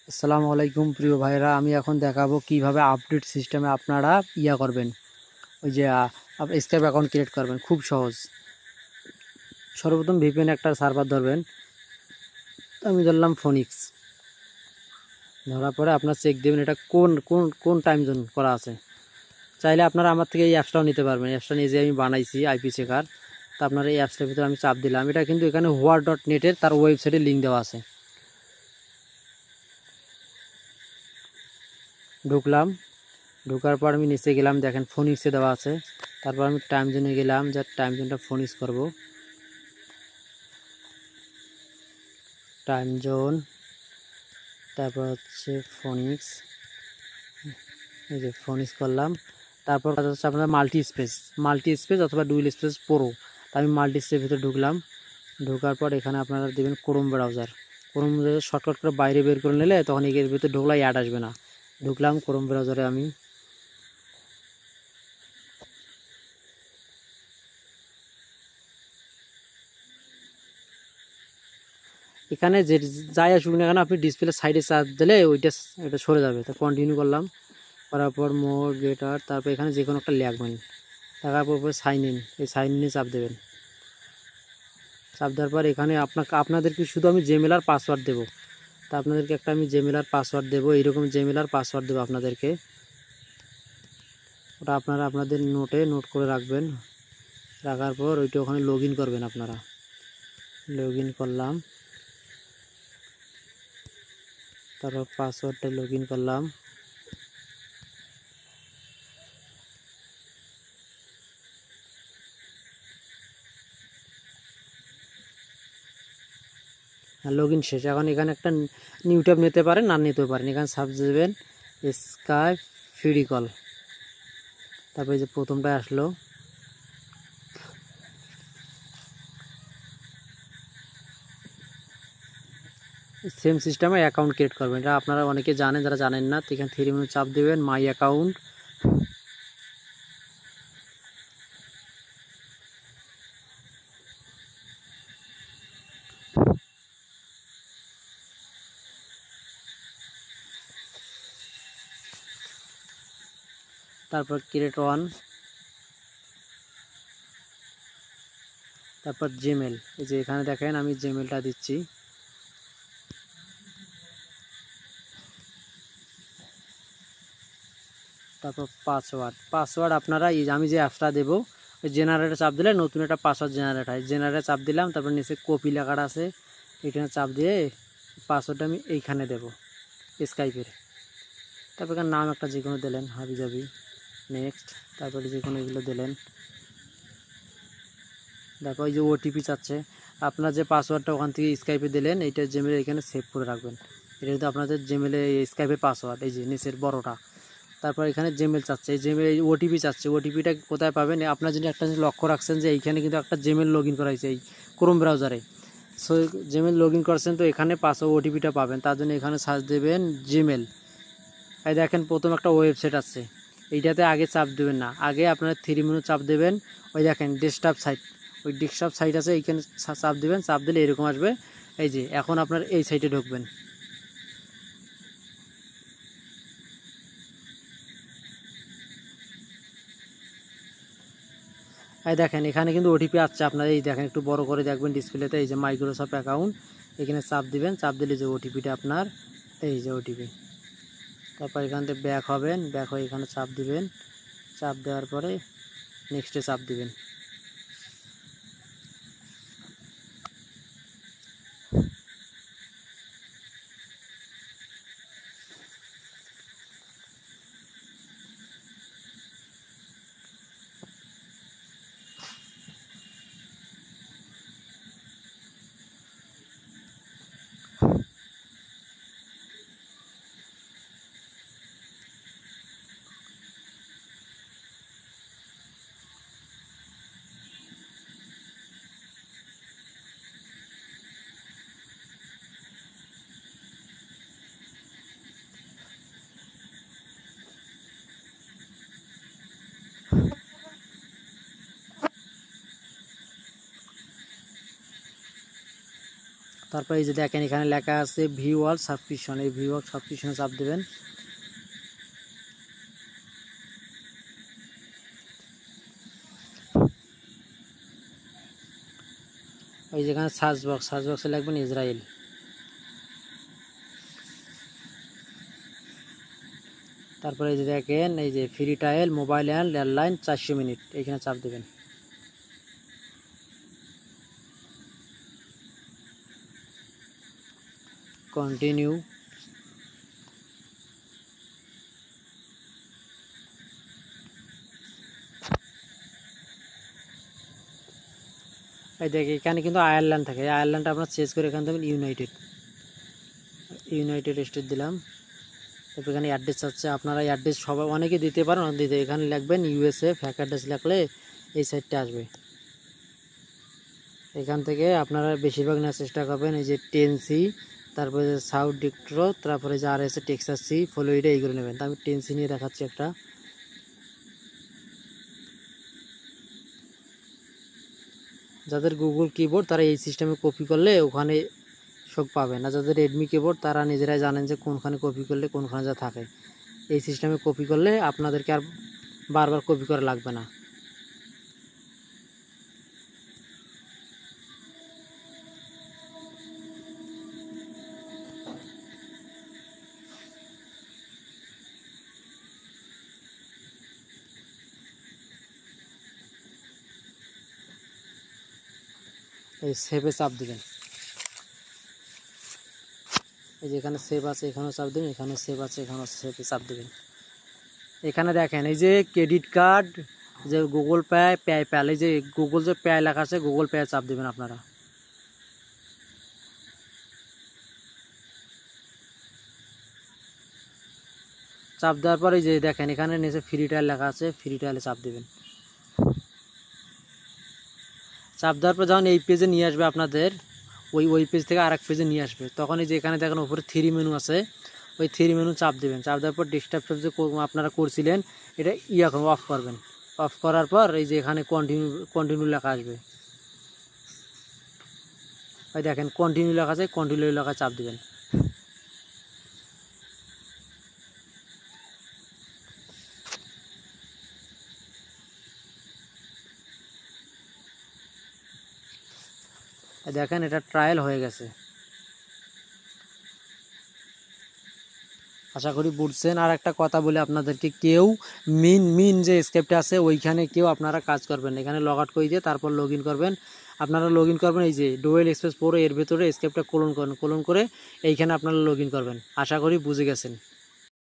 আসসালামু আলাইকুম প্রিয় ভাইরা, আমি এখন দেখাবো কিভাবে আপডেট সিস্টেমে আপনারা করবেন। ওই যে স্কাইপ অ্যাকাউন্ট ক্রিয়েট করবেন, খুব সহজ। সর্বপ্রথম ভিপিএন একটা সার্ভার ধরবেন। আমি ধরলাম ফোনিক্স। ধরার পরে আপনার চেক দেবেন এটা কোন কোন কোন টাইম জোন করা আছে। চাইলে আপনারা আমার থেকে এই অ্যাপসটাও নিতে পারবেন। অ্যাপসটা নিজে আমি বানাইছি, আইপি চেকার। তা আপনার এই অ্যাপসটার ভিতরে আমি চাপ দিলাম। এটা কিন্তু এখানে হোয়ার.নেটের তার ওয়েবসাইটের লিঙ্ক দেওয়া আছে। ঢুকলাম, ঢোকার পর আমি নিচে গেলাম, দেখেন ফোনিক্সে দেওয়া আছে। তারপর আমি টাইম জোনে গেলাম, যা টাইম জোনটা ফোনিক্স করব। টাইম জোন, তারপর হচ্ছে ফোনিক্স। এই যে ফোনিক্স করলাম। তারপর কাজ হচ্ছে আপনার মাল্টি স্পেস অথবা ডুয়েল স্পেস প্রো। তা আমি মাল্টি স্পেসের ভিতরে ঢুকলাম। ঢোকার পর এখানে আপনারা দেবেন Chrome browser. Chrome browser shortcut করে বাইরে বের করে নিলে তখন এর ভিতরে ঢোকলে অ্যাড আসবে না। ঢুকলাম ক্রোম ব্রাউজারে আমি। এখানে যে যাই আসুক না কেন, আপনি ডিসপ্লে সাইডে চাপ দিলে এটা সরে যাবে। তা কন্টিনিউ করলাম, করার পর মোর গেটার, তারপর এখানে যে কোনো একটা লিখবেন। লেখার পর সাইন ইন, এই সাইন ইনে চাপ দেবেন। চাপ দেওয়ার পর এখানে আপনাদেরকে শুধু আমি জিমেল আর পাসওয়ার্ড দেবো। তা আপনাদেরকে একটা আমি জিমেল আর পাসওয়ার্ড দেবো, এইরকম জিমেল আর পাসওয়ার্ড দেবো আপনাদেরকে। ওটা আপনারা আপনাদের নোট করে রাখবেন। রাখার পর ওইটা ওখানে লগ ইন করবেন আপনারা। লগ ইন করলাম, তারপর পাসওয়ার্ডটা লগ ইন করলাম। লগ ইন শেষ। এখন এখানে একটা নিউ ট্যাব নিতে পারেন, না নিতে পারেন। এখানে সার্চ দেবেন স্কাইপ ফ্রি কল। তারপরে যে প্রথমটা আসলো, সেম সিস্টেমে অ্যাকাউন্ট ক্রিয়েট করবেন। এটা আপনারা অনেকে জানেন, যারা জানেন না, তো এখানে থ্রি মেনু চাপ দেবেন, মাই অ্যাকাউন্ট। তারপর ক্রিয়েট ওয়ান, তারপর জিমেল। এই যে এখানে দেখেন আমি জিমেলটা দিচ্ছি। তারপর পাসওয়ার্ড আপনারা এই আমি যে অ্যাপসটা দেবো, ওই জেনারেটে চাপ দিলে নতুন একটা পাসওয়ার্ড জেনারেট হয়। জেনারেটে চাপ দিলাম, তারপর নিচে কপি লেখাটা আছে, এখানে চাপ দিয়ে পাসওয়ার্ডটা আমি এইখানে দেবো স্কাইপের। তারপর এখানে নাম একটা যে কোনো দিলেন, হাবিজাবি। নেক্সট, তারপরে যে কোনো এগুলো দিলেন। দেখো এই যে ওটিপি চাচ্ছে, আপনার যে পাসওয়ার্ডটা ওখান থেকে স্কাইপে দিলেন, এইটা জিমেলে এখানে সেভ করে রাখবেন। এটা কিন্তু আপনাদের জিমেলে স্কাইপের পাসওয়ার্ড, এই যে নিচের বড়টা। তারপর এখানে জিমেল চাচ্ছে, এই জিমেল ওটিপি চাচ্ছে। ওটিপিটা কোথায় পাবেন? আপনার যদি একটা জিনিস লক্ষ্য রাখছেন যে এইখানে কিন্তু একটা জিমেল লগ ইন করা হয়েছে এই ক্রোম ব্রাউজারে। সো জিমেল লগ ইন করছেন, তো এখানে পাসওয়ার্ড ওটিপিটা পাবেন। তার জন্য এখানে সার্চ দেবেন জিমেল। এই দেখেন প্রথম একটা ওয়েবসাইট আছে, এইটাতে আগে চাপ দেবেন না, আগে আপনার থ্রি মেনু চাপ দেবেন। ওই দেখেন ডেস্কটপ সাইট, ওই ডেস্কটপ সাইট আছে, এইখানে চাপ দেবেন। চাপ দিলে এরকম আসবে। এই যে এখন আপনার এই সাইটে ঢুকবেন। এই দেখেন এখানে কিন্তু ওটিপি আসছে আপনার। এই দেখেন একটু বড় করে দেখবেন ডিসপ্লেতে, এই যে মাইক্রোসফট অ্যাকাউন্ট, এখানে চাপ দিবেন। চাপ দিলে যে ওটিপিটা আপনার, এই যে ওটিপি। তারপর এখান থেকে ব্যাক হবেন, ব্যাক হয়ে এখানে চাপ দিবেন। চাপ দেওয়ার পরে নেক্সটে চাপ দিবেন। তারপর এই যে দেখেন এখানে লেখা আছে ভিউ অল সাবস্ক্রিপশন, এই ভিউ অল সাবস্ক্রিপশনে চাপ দেবেন। ওই যেখানে সার্চ বক্সে লিখবেন ইসরায়েল। তারপরে এই যে দেখেন এই যে free trial mobile and landline 400 minute, এখানে চাপ দেবেন। কন্টিনিউ। এই দেখে এখানে কিন্তু আয়ারল্যান্ড থাকে, আয়ারল্যান্ডটা আপনার চেঞ্জ করে এখানে দেবেন ইউনাইটেড স্টেট দিলাম। তারপর এখানে অ্যাড্রেস আছে, আপনারা অ্যাড্রেস সবাই অনেকে দিতে পারেন, দিতে এখানে লিখবেন ইউএসএ, ফ্যাক অ্যাড্রেস লিখলে এই সাইটটা আসবে। এখান থেকে আপনারা বেশিরভাগ নেওয়ার চেষ্টা করবেন এই যে টেনসি, তারপরে যে সাউথ ডিক্ট্রো, তারপরে যে আর এসে টেক্সাস সি, ফ্লোরিডা, এইগুলো নেবেন। তো আমি টেনসি নিয়ে দেখাচ্ছি একটা। যাদের গুগল কিবোর্ড তারা এই সিস্টেমে কপি করলে ওখানে সব পাবেন, আর যাদের রেডমি কিবোর্ড তারা নিজেরাই জানেন যে কোনখানে কপি করলে কোনখানে যা থাকে। এই সিস্টেমে কপি করলে আপনাদেরকে আর বারবার কপি করা লাগবে না। এই সেভে চাপ দিবেন, এই যে এখানে সেভ আছে এখানেও চাপ দেবেন, এখানে সেভ আছে এখানেও সেভে চাপ দেবেন। এখানে দেখেন এই যে ক্রেডিট কার্ড, যে গুগল পে, পেপ্যাল, এই যে গুগল যে পে লেখা আছে গুগল পে চাপ দেবেন আপনারা। চাপ দেওয়ার পর এই যে দেখেন এখানে নিচে ফ্রি ট্রায়াল লেখা আছে, ফ্রি ট্রায়ালে চাপ দেবেন। চাপ দেওয়ার পর যখন এই পেজে নিয়ে আসবে আপনাদের, ওই পেজ থেকে আরেক পেজে নিয়ে আসবে, তখন এই যে এখানে দেখেন উপরে 3 মেনু আছে, ওই 3 মেনু চাপ দেবেন। চাপ দেওয়ার পর ডেস্কটপ যে আপনারা করছিলেন এটা অফ করবেন। অফ করার পর এই যে এখানে কন্টিনিউ লেখা আসবে, ওই দেখেন কন্টিনিউ লেখা আছে, কন্টিনিউ লেখা চাপ দেবেন। দেখেন এটা ট্রায়াল হয়ে গেছে, আশা করি বুঝছেন। আর একটা কথা বলে আপনাদেরকে, কেউ মিন যে স্ক্রিপ্টটা আছে ওইখানে কেউ আপনারা কাজ করবেন, এখানে লগ আউট করে দিয়ে তারপর লগ ইন করবেন। আপনারা লগ ইন করবেন এই যে ডুয়েল এক্সপ্রেস প্রো, এর ভেতরে স্ক্রিপ্টটা কোলন করে এইখানে আপনারা লগ ইন করবেন। আশা করি বুঝে গেছেন।